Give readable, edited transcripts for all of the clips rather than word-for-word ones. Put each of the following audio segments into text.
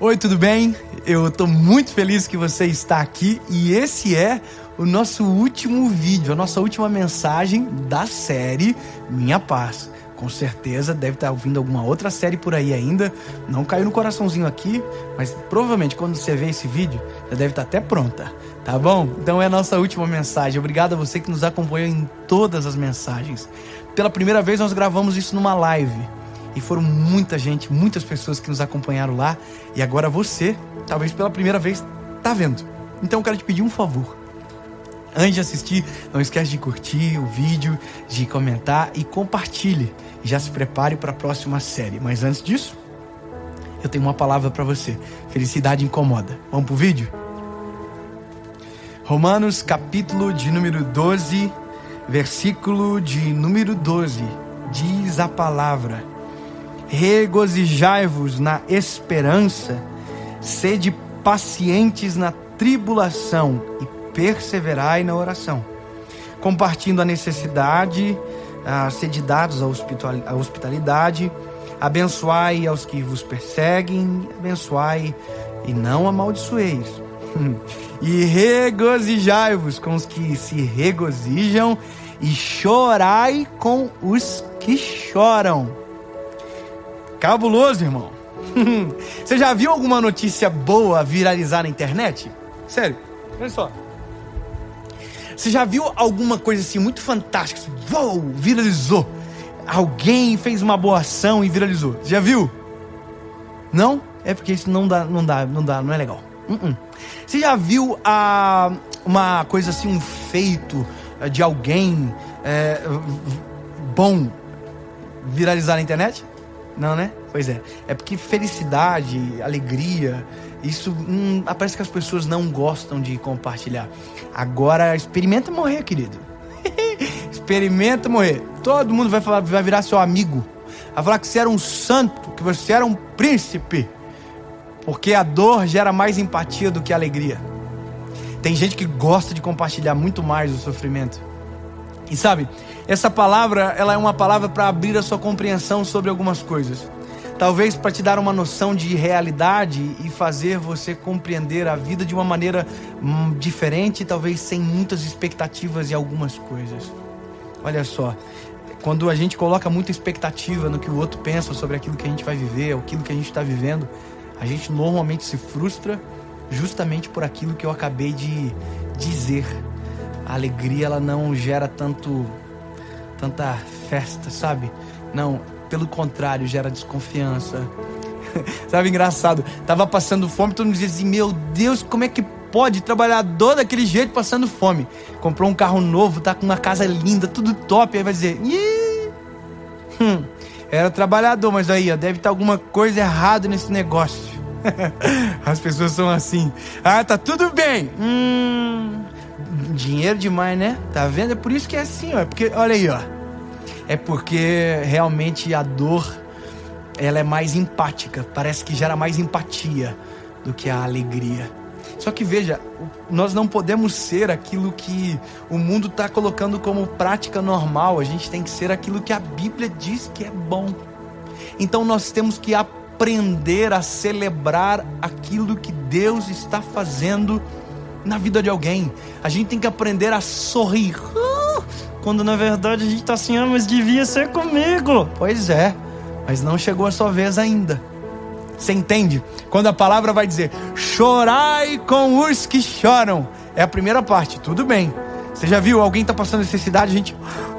Oi, tudo bem? Eu estou muito feliz que você está aqui e esse é o nosso último vídeo, a nossa última mensagem da série Minha Paz. Com certeza deve estar ouvindo alguma outra série por aí ainda, não caiu no coraçãozinho aqui, mas provavelmente quando você ver esse vídeo já deve estar até pronta, tá bom? Então é a nossa última mensagem. Obrigado a você que nos acompanhou em todas as mensagens. Pela primeira vez nós gravamos isso numa live. E foram muitas pessoas que nos acompanharam lá. E agora você, talvez pela primeira vez, tá vendo. Então eu quero te pedir um favor. Antes de assistir, não esquece de curtir o vídeo, de comentar e compartilhe. Já se prepare para a próxima série. Mas antes disso, eu tenho uma palavra para você. Felicidade incomoda. Vamos pro vídeo? Romanos, capítulo de número 12, versículo de número 12. Diz a palavra: regozijai-vos na esperança, sede pacientes na tribulação e perseverai na oração. Compartilhando a necessidade, sede dados à hospitalidade, abençoai aos que vos perseguem, abençoai e não amaldiçoeis. E regozijai-vos com os que se regozijam e chorai com os que choram. Cabuloso, irmão. Você já viu alguma notícia boa viralizar na internet? Sério, olha só. Você já viu alguma coisa assim muito fantástica? Uou, viralizou. Alguém fez uma boa ação e viralizou. Você já viu? Não? É porque isso não é legal. Você já viu uma coisa assim, um feito de alguém bom viralizar na internet? Não, né? Pois é. É porque felicidade, alegria, isso parece que as pessoas não gostam de compartilhar. Agora, experimenta morrer, querido. Experimenta morrer. Todo mundo vai virar seu amigo. Vai falar que você era um santo, que você era um príncipe. Porque a dor gera mais empatia do que a alegria. Tem gente que gosta de compartilhar muito mais o sofrimento. E sabe, essa palavra, ela é uma palavra para abrir a sua compreensão sobre algumas coisas. Talvez para te dar uma noção de realidade e fazer você compreender a vida de uma maneira diferente, talvez sem muitas expectativas e algumas coisas. Olha só, quando a gente coloca muita expectativa no que o outro pensa sobre aquilo que a gente vai viver, aquilo que a gente está vivendo, a gente normalmente se frustra justamente por aquilo que eu acabei de dizer. A alegria, ela não gera tanta festa, sabe? Não, pelo contrário, gera desconfiança. Sabe, engraçado, tava passando fome, todo mundo dizia assim: meu Deus, como é que pode trabalhador daquele jeito passando fome? Comprou um carro novo, tá com uma casa linda, tudo top. Aí vai dizer: era trabalhador, mas aí, ó, deve estar alguma coisa errada nesse negócio. As pessoas são assim: ah, tá tudo bem. Dinheiro demais, né? Tá vendo? É por isso que é assim, ó. É porque, olha aí, ó. É porque realmente a dor, ela é mais empática. Parece que gera mais empatia do que a alegria. Só que veja, nós não podemos ser aquilo que o mundo está colocando como prática normal. A gente tem que ser aquilo que a Bíblia diz que é bom. Então nós temos que aprender a celebrar aquilo que Deus está fazendo na vida de alguém. A gente tem que aprender a sorrir. Quando na verdade a gente tá assim: ah, mas devia ser comigo. Pois é, mas não chegou a sua vez ainda. Você entende? Quando a palavra vai dizer: chorai com os que choram, é a primeira parte, tudo bem. Você já viu alguém tá passando necessidade, a gente: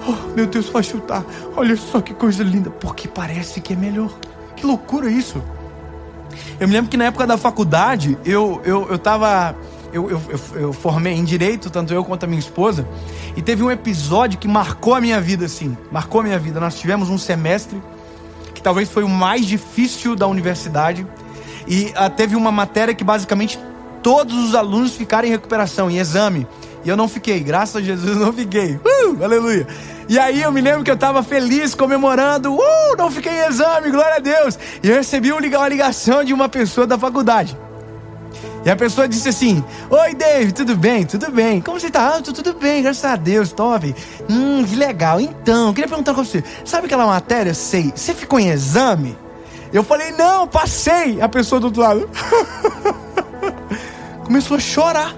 oh, meu Deus, vai chutar. Olha só que coisa linda. Porque parece que é melhor. Que loucura isso. Eu me lembro que na época da faculdade eu formei em Direito, tanto eu quanto a minha esposa, e teve um episódio que marcou a minha vida, assim, marcou a minha vida. Nós tivemos um semestre que talvez foi o mais difícil da universidade, e teve uma matéria que basicamente todos os alunos ficaram em recuperação, em exame, e eu não fiquei, graças a Jesus não fiquei, aleluia. E aí eu me lembro que eu estava feliz, comemorando, não fiquei em exame, glória a Deus, e eu recebi uma ligação de uma pessoa da faculdade. E a pessoa disse assim: oi, David, tudo bem? Tudo bem. Como você tá? Tudo bem, graças a Deus, top. Que legal. Então, queria perguntar pra você: sabe aquela matéria? Sei. Você ficou em exame? Eu falei, não, passei. A pessoa do outro lado começou a chorar.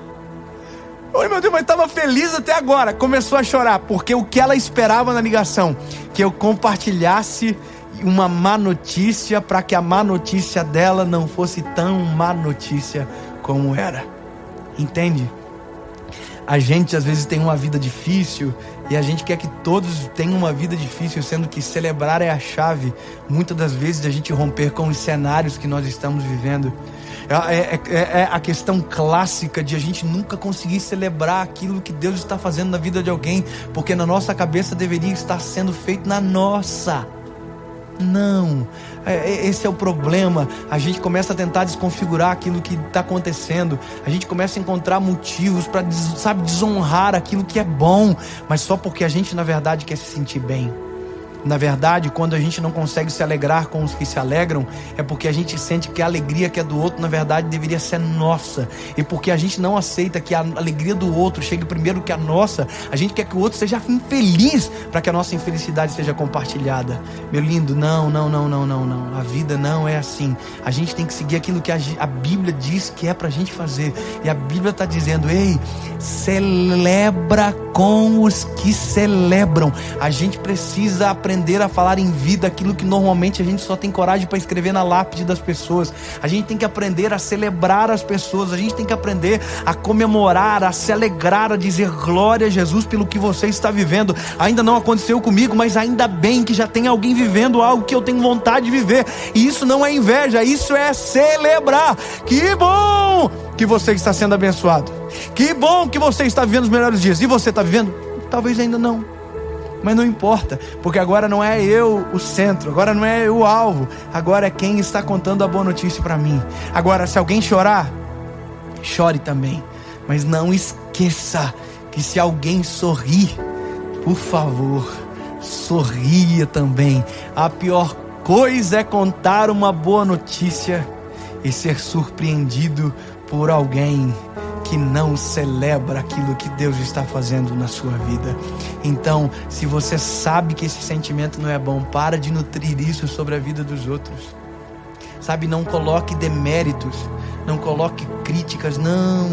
Oi, meu Deus, mas estava feliz até agora. Começou a chorar, porque o que ela esperava na ligação? Que eu compartilhasse uma má notícia, para que a má notícia dela não fosse tão má notícia como era. Entende? A gente às vezes tem uma vida difícil e a gente quer que todos tenham uma vida difícil, sendo que celebrar é a chave, muitas das vezes, de a gente romper com os cenários que nós estamos vivendo. É a questão clássica de a gente nunca conseguir celebrar aquilo que Deus está fazendo na vida de alguém, porque na nossa cabeça deveria estar sendo feito na nossa. Não, esse é o problema. A gente começa a tentar desconfigurar aquilo que está acontecendo. A gente começa a encontrar motivos para, desonrar aquilo que é bom, mas só porque a gente na verdade quer se sentir bem. Na verdade, quando a gente não consegue se alegrar com os que se alegram, é porque a gente sente que a alegria que é do outro, na verdade, deveria ser nossa. E porque a gente não aceita que a alegria do outro chegue primeiro que a nossa, a gente quer que o outro seja infeliz para que a nossa infelicidade seja compartilhada. Meu lindo, não. A vida não é assim. A gente tem que seguir aquilo que a Bíblia diz que é pra gente fazer. E a Bíblia está dizendo, ei, celebra com os que celebram. A gente precisa aprender a falar em vida aquilo que normalmente a gente só tem coragem para escrever na lápide das pessoas. A gente tem que aprender a celebrar as pessoas. A gente tem que aprender a comemorar, a se alegrar, a dizer glória a Jesus pelo que você está vivendo. Ainda não aconteceu comigo, mas ainda bem que já tem alguém vivendo algo que eu tenho vontade de viver. E isso não é inveja, isso é celebrar. Que bom que você está sendo abençoado. Que bom que você está vivendo os melhores dias. E você está vivendo? Talvez ainda não. Mas não importa, porque agora não é eu o centro, agora não é eu o alvo, agora é quem está contando a boa notícia para mim. Agora, se alguém chorar, chore também, mas não esqueça que se alguém sorrir, por favor, sorria também. A pior coisa é contar uma boa notícia e ser surpreendido por alguém que não celebra aquilo que Deus está fazendo na sua vida. Então, se você sabe que esse sentimento não é bom, para de nutrir isso sobre a vida dos outros. Sabe, não coloque deméritos, não coloque críticas, não.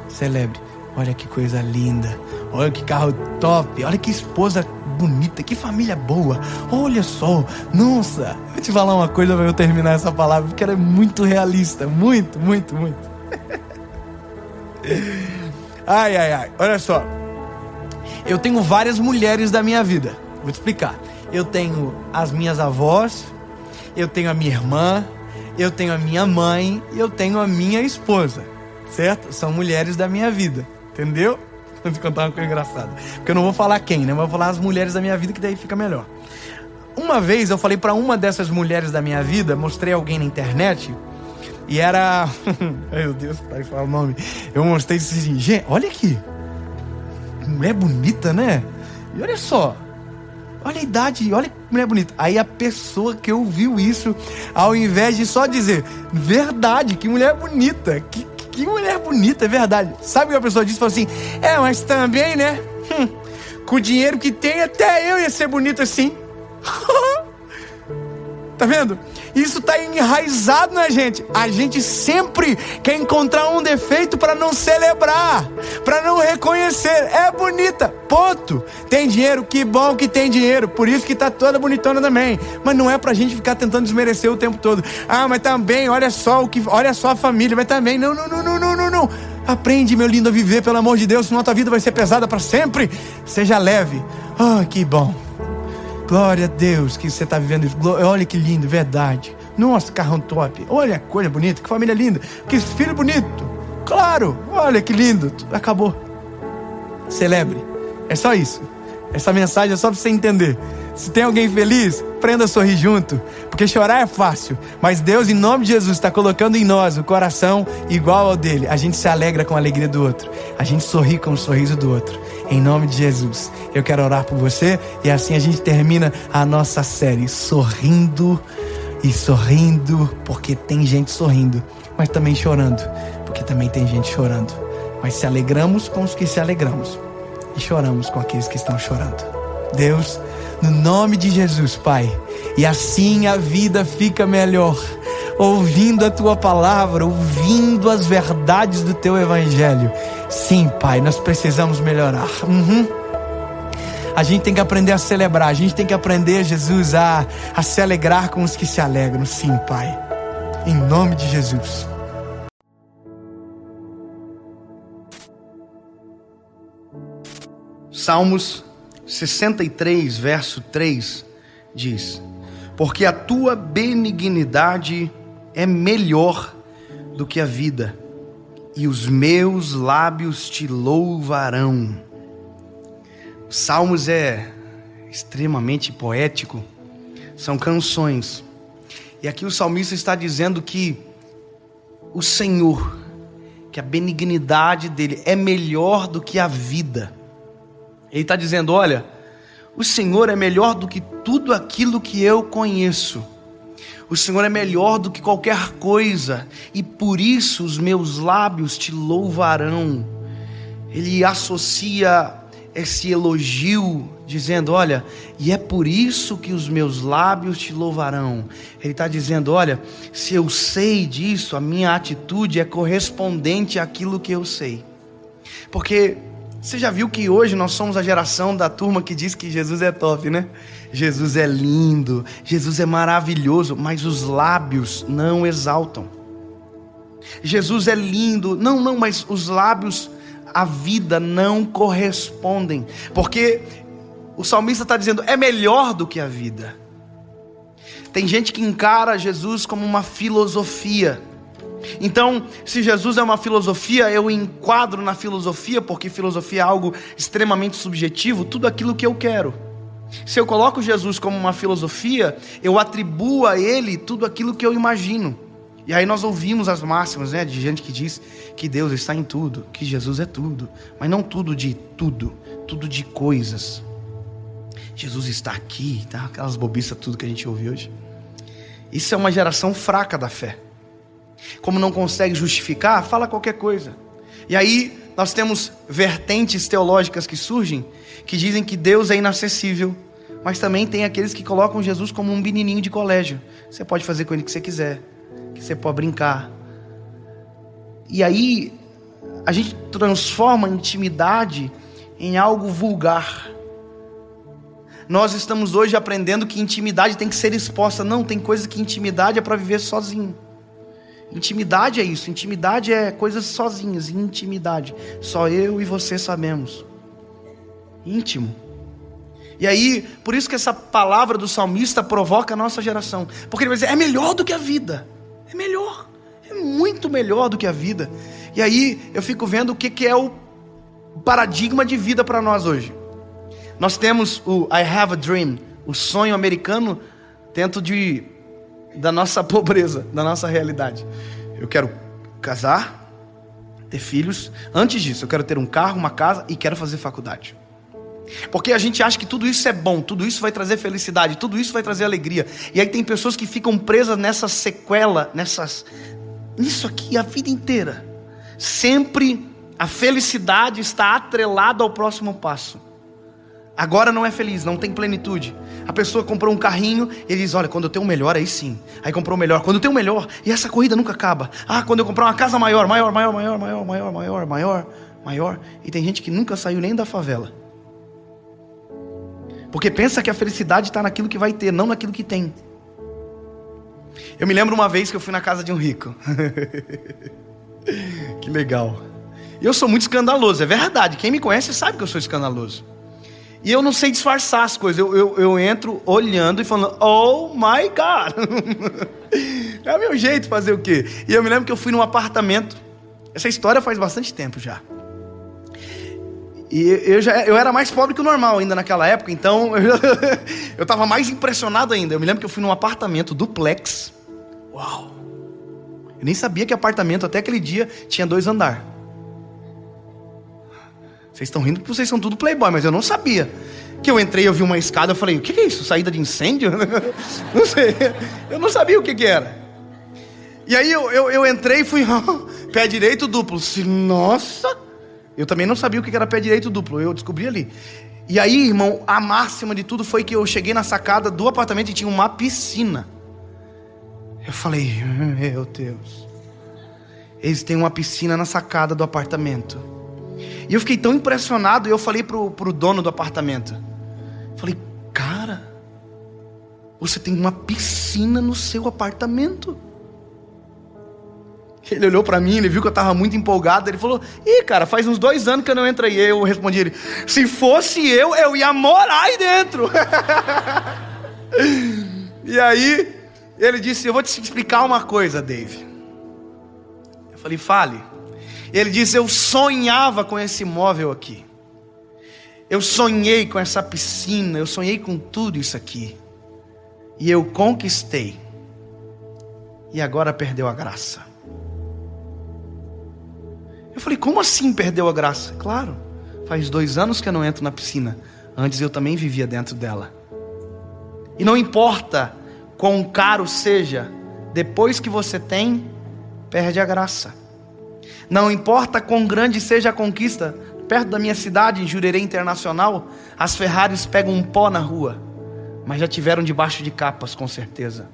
Celebre. Olha que coisa linda, olha que carro top, olha que esposa bonita, que família boa, olha só, nossa. Vou te falar uma coisa para eu terminar essa palavra, porque ela é muito realista, muito. Ai, olha só. Eu tenho várias mulheres da minha vida. Vou te explicar. Eu tenho as minhas avós, eu tenho a minha irmã, eu tenho a minha mãe e eu tenho a minha esposa. Certo? São mulheres da minha vida. Entendeu? Vou te contar uma coisa engraçada. Porque eu não vou falar quem, né? Mas vou falar as mulheres da minha vida, que daí fica melhor. Uma vez eu falei pra uma dessas mulheres da minha vida, mostrei alguém na internet. E era... Ai, meu Deus, tá aí falar o nome. Eu mostrei assim, gente, olha aqui. Mulher bonita, né? E olha só. Olha a idade, olha que mulher bonita. Aí a pessoa que ouviu isso, ao invés de só dizer, verdade, que mulher bonita. Que mulher bonita, é verdade. Sabe o que a pessoa disse? Falou assim, mas também, né? Com o dinheiro que tem, até eu ia ser bonito assim. Tá vendo? Isso tá enraizado na gente. A gente sempre quer encontrar um defeito para não celebrar, para não reconhecer. É bonita, ponto. Tem dinheiro, que bom que tem dinheiro. Por isso que tá toda bonitona também. Mas não é pra gente ficar tentando desmerecer o tempo todo. Mas também, olha só a família. Mas também, não. Aprende, meu lindo, a viver, pelo amor de Deus, senão a tua vida vai ser pesada para sempre. Seja leve. Que bom. Glória a Deus que você está vivendo isso. Olha que lindo, verdade. Nossa, carrão top. Olha a coisa bonita, que família linda. Que filho bonito. Claro, olha que lindo. Acabou. Celebre. É só isso. Essa mensagem é só para você entender. Se tem alguém feliz, aprenda a sorrir junto. Porque chorar é fácil. Mas Deus, em nome de Jesus, está colocando em nós o coração igual ao dele. A gente se alegra com a alegria do outro. A gente sorri com o sorriso do outro. Em nome de Jesus. Eu quero orar por você. E assim a gente termina a nossa série. Sorrindo e sorrindo. Porque tem gente sorrindo. Mas também chorando. Porque também tem gente chorando. Mas se alegramos com os que se alegramos. E choramos com aqueles que estão chorando. Deus, no nome de Jesus, Pai. E assim a vida fica melhor, ouvindo a Tua palavra, ouvindo as verdades do Teu Evangelho. Sim, Pai, nós precisamos melhorar. A gente tem que aprender a celebrar, a gente tem que aprender, Jesus, a se alegrar com os que se alegram. Sim, Pai, em nome de Jesus. Salmos 63, verso 3 diz: porque a tua benignidade é melhor do que a vida, e os meus lábios te louvarão. Salmos é extremamente poético, são canções. E aqui o salmista está dizendo que o Senhor, que a benignidade dele é melhor do que a vida. Ele está dizendo: olha, o Senhor é melhor do que tudo aquilo que eu conheço. O Senhor é melhor do que qualquer coisa, e por isso os meus lábios te louvarão. Ele associa esse elogio dizendo: olha, e é por isso que os meus lábios te louvarão. Ele está dizendo: olha, se eu sei disso, a minha atitude é correspondente àquilo que eu sei. Porque você já viu que hoje nós somos a geração da turma que diz que Jesus é top, né? Jesus é lindo, Jesus é maravilhoso, mas os lábios não exaltam. Jesus é lindo, não, mas os lábios, a vida não correspondem. Porque o salmista está dizendo: é melhor do que a vida. Tem gente que encara Jesus como uma filosofia. Então, se Jesus é uma filosofia, eu enquadro na filosofia, porque filosofia é algo extremamente subjetivo, tudo aquilo que eu quero. Se eu coloco Jesus como uma filosofia, eu atribuo a ele tudo aquilo que eu imagino. E aí nós ouvimos as máximas, né, de gente que diz que Deus está em tudo, que Jesus é tudo, mas não tudo de tudo, tudo de coisas. Jesus está aqui, tá? Aquelas bobiças, tudo que a gente ouve hoje. Isso é uma geração fraca da fé. Como não consegue justificar, fala qualquer coisa. E aí nós temos vertentes teológicas que surgem, que dizem que Deus é inacessível, mas também tem aqueles que colocam Jesus como um menininho de colégio. Você pode fazer com ele o que você quiser, que você pode brincar. E aí a gente transforma a intimidade em algo vulgar. Nós estamos hoje aprendendo que intimidade tem que ser exposta. Não, tem coisas que intimidade é para viver sozinho. Intimidade é isso, intimidade é coisas sozinhas, intimidade. Só eu e você sabemos. Íntimo. E aí, por isso que essa palavra do salmista provoca a nossa geração. Porque ele vai dizer: é melhor do que a vida. É melhor, é muito melhor do que a vida. E aí, eu fico vendo o que é o paradigma de vida para nós hoje. Nós temos o I have a dream, o sonho americano dentro da nossa pobreza, da nossa realidade. Eu quero casar, ter filhos. Antes disso, eu quero ter um carro, uma casa e quero fazer faculdade. Porque a gente acha que tudo isso é bom, tudo isso vai trazer felicidade, tudo isso vai trazer alegria. E aí tem pessoas que ficam presas nessa sequela, nisso aqui a vida inteira. Sempre a felicidade está atrelada ao próximo passo. Agora não é feliz, não tem plenitude. A pessoa comprou um carrinho e ele diz: olha, quando eu tenho um melhor, aí sim. Aí comprou o melhor, quando eu tenho um melhor, e essa corrida nunca acaba. Quando eu comprar uma casa maior. E tem gente que nunca saiu nem da favela, porque pensa que a felicidade está naquilo que vai ter, não naquilo que tem. Eu me lembro uma vez que eu fui na casa de um rico. Que legal. Eu sou muito escandaloso, é verdade. Quem me conhece sabe que eu sou escandaloso. E eu não sei disfarçar as coisas. Eu entro olhando e falando: oh my God. É o meu jeito de fazer o quê? E eu me lembro que eu fui num apartamento. Essa história faz bastante tempo já. E eu era mais pobre que o normal ainda naquela época. Então eu estava mais impressionado ainda. Eu me lembro que eu fui num apartamento duplex. Uau. Eu nem sabia que apartamento até aquele dia tinha 2 andares. Vocês estão rindo porque vocês são tudo playboy, mas eu não sabia. Que eu entrei, eu vi uma escada, eu falei: o que é isso? Saída de incêndio? Não sei. Eu não sabia o que era. E aí eu entrei e fui pé direito duplo. Nossa! Eu também não sabia o que era pé direito duplo. Eu descobri ali. E aí, irmão, a máxima de tudo foi que eu cheguei na sacada do apartamento e tinha uma piscina. Eu falei, meu Deus, eles têm uma piscina na sacada do apartamento. E eu fiquei tão impressionado, e eu falei pro dono do apartamento, falei, cara, você tem uma piscina no seu apartamento? Ele olhou pra mim, ele viu que eu tava muito empolgado, ele falou, cara, faz uns 2 anos que eu não entro aí. Eu respondi ele, se fosse eu ia morar aí dentro. E aí, ele disse, eu vou te explicar uma coisa, Dave. Eu falei, fale. Ele disse, eu sonhava com esse imóvel aqui. Eu sonhei com essa piscina, eu sonhei com tudo isso aqui. E eu conquistei. E agora perdeu a graça. Eu falei, como assim perdeu a graça? Claro, faz 2 anos que eu não entro na piscina. Antes eu também vivia dentro dela. E não importa quão caro seja, depois que você tem, perde a graça. Não importa quão grande seja a conquista. Perto da minha cidade, em Jurerê Internacional, as Ferraris pegam um pó na rua, mas já tiveram debaixo de capas, com certeza.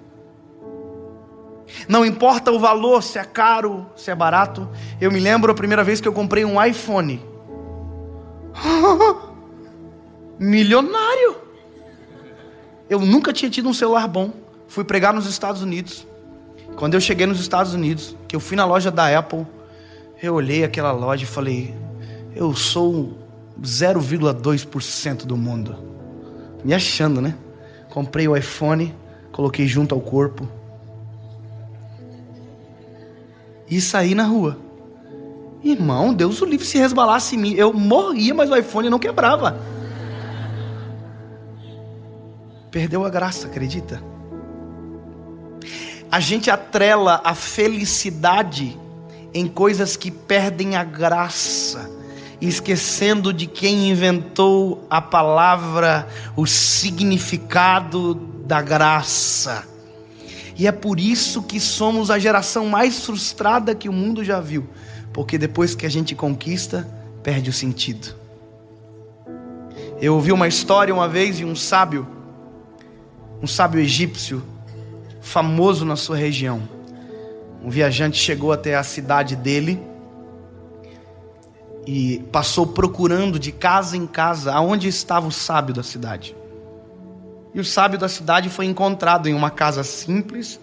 Não importa o valor, se é caro, se é barato. Eu me lembro a primeira vez que eu comprei um iPhone. Milionário. Eu nunca tinha tido um celular bom. Fui pregar nos Estados Unidos. Quando eu cheguei nos Estados Unidos, que eu fui na loja da Apple, eu olhei aquela loja e falei, eu sou 0,2% do mundo. Me achando, né? Comprei o iPhone, coloquei junto ao corpo e saí na rua. Irmão, Deus o livre, se resbalasse em mim, eu morria, mas o iPhone não quebrava. Perdeu a graça, acredita? A gente atrela a felicidade em coisas que perdem a graça, esquecendo de quem inventou a palavra, o significado da graça. E é por isso que somos a geração mais frustrada que o mundo já viu, porque depois que a gente conquista, perde o sentido. Eu ouvi uma história uma vez de um sábio egípcio, famoso na sua região. Um viajante chegou até a cidade dele e passou procurando de casa em casa aonde estava o sábio da cidade. E o sábio da cidade foi encontrado em uma casa simples,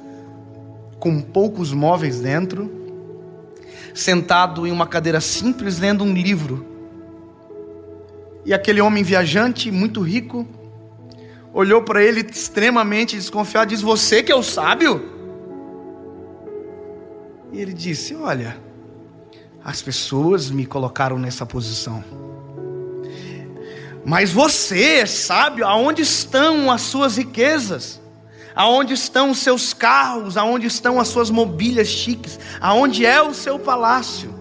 com poucos móveis dentro, sentado em uma cadeira simples, lendo um livro. E aquele homem viajante, muito rico, olhou para ele extremamente desconfiado e disse, você que é o sábio? E ele disse, olha, as pessoas me colocaram nessa posição, mas você é sábio. Aonde estão as suas riquezas? Aonde estão os seus carros? Aonde estão as suas mobílias chiques? Aonde é o seu palácio?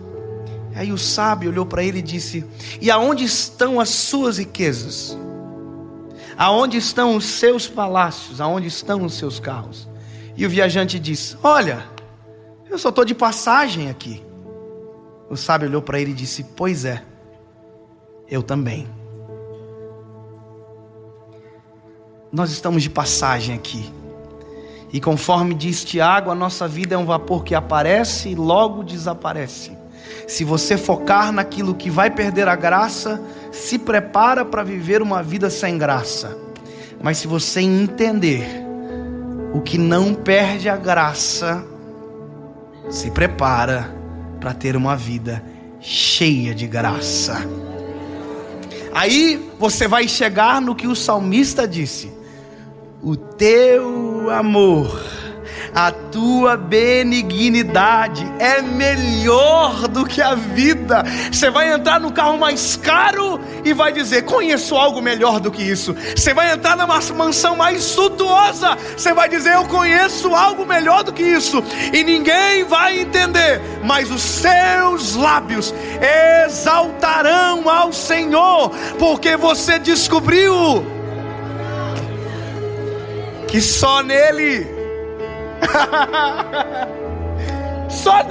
Aí o sábio olhou para ele e disse, e aonde estão as suas riquezas? Aonde estão os seus palácios? Aonde estão os seus carros? E o viajante disse, olha, eu só estou de passagem aqui. O sábio olhou para ele e disse, pois é, eu também. Nós estamos de passagem aqui. E conforme diz Tiago, a nossa vida é um vapor que aparece e logo desaparece. Se você focar naquilo que vai perder a graça, se prepara para viver uma vida sem graça. Mas se você entender o que não perde a graça, se prepara para ter uma vida cheia de graça. Aí você vai chegar no que o salmista disse, o teu amor, a tua benignidade é melhor do que a vida. Você vai entrar no carro mais caro e vai dizer, conheço algo melhor do que isso. Você vai entrar numa mansão mais suntuosa, você vai dizer, eu conheço algo melhor do que isso. E ninguém vai entender, mas os seus lábios exaltarão ao Senhor, porque você descobriu que só nele, só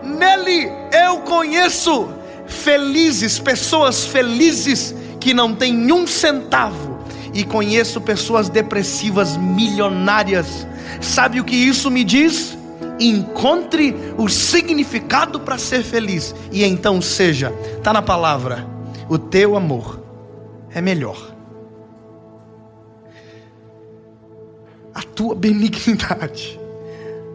nele eu conheço felizes, pessoas felizes que não têm um centavo, e conheço pessoas depressivas milionárias. Sabe o que isso me diz? Encontre o significado para ser feliz, e então seja. Está na palavra: o teu amor é melhor, a tua benignidade,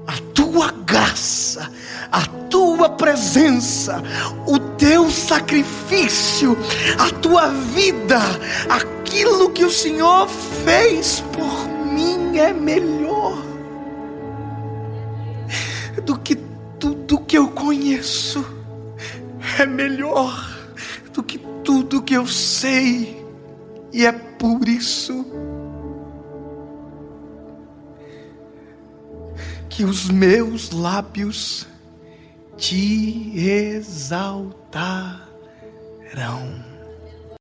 a tua graça, a tua presença, o teu sacrifício, a tua vida, aquilo que o Senhor fez por mim é melhor do que tudo que eu conheço, é melhor do que tudo que eu sei, e é por isso que os meus lábios te exaltarão.